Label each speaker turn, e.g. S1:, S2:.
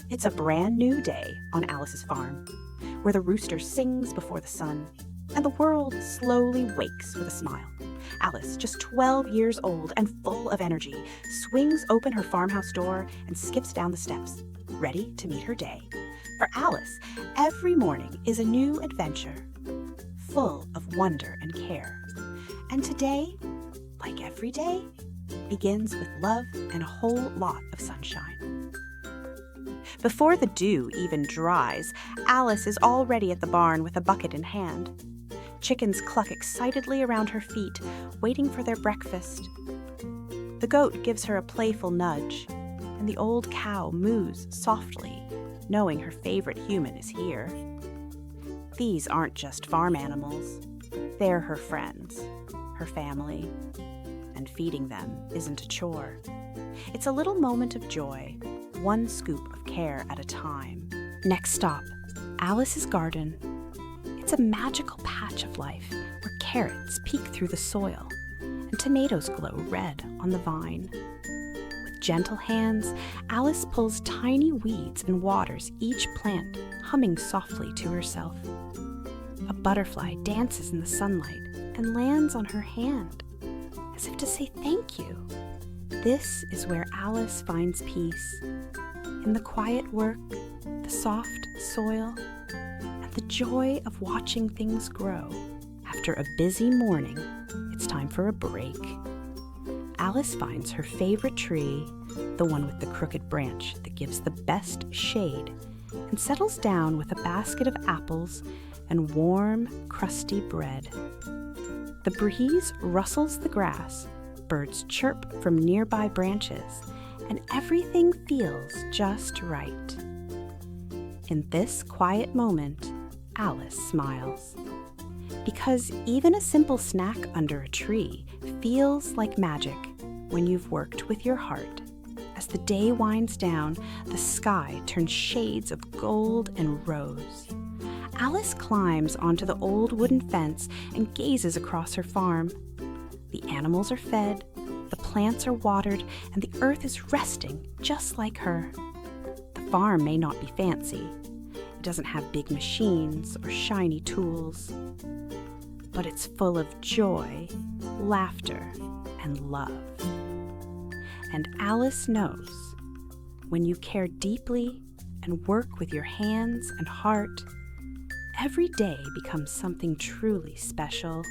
S1: It's a brand new day on Alice's farm, where the rooster sings before the sun, and the world slowly wakes with a smile. Alice, just 12 years old and full of energy, swings open her farmhouse door and skips down the steps, ready to meet her day. For Alice, every morning is a new adventure, full of wonder and care. And today, like every day, begins with love and a whole lot of sunshine. Before the dew even dries, Alice is already at the barn with a bucket in hand. Chickens cluck excitedly around her feet, waiting for their breakfast. The goat gives her a playful nudge, and the old cow moos softly, knowing her favorite human is here. These aren't just farm animals. They're her friends, her family, and feeding them isn't a chore. It's a little moment of joy, one scoop of care at a time. Next stop, Alice's garden. It's a magical patch of life where carrots peek through the soil and tomatoes glow red on the vine. With gentle hands, Alice pulls tiny weeds and waters each plant, humming softly to herself. A butterfly dances in the sunlight and lands on her hand, as if to say thank you. This is where Alice finds peace, in the quiet work, the soft soil, and the joy of watching things grow. After a busy morning, it's time for a break. Alice finds her favorite tree, the one with the crooked branch that gives the best shade, and settles down with a basket of apples and warm, crusty bread. The breeze rustles the grass, birds chirp from nearby branches, and everything feels just right. In this quiet moment, Alice smiles. Because even a simple snack under a tree feels like magic when you've worked with your heart. As the day winds down, the sky turns shades of gold and rose. Alice climbs onto the old wooden fence and gazes across her farm. The animals are fed, the plants are watered, and the earth is resting just like her. The farm may not be fancy. It doesn't have big machines or shiny tools. But it's full of joy, laughter, and love. And Alice knows, when you care deeply and work with your hands and heart, every day becomes something truly special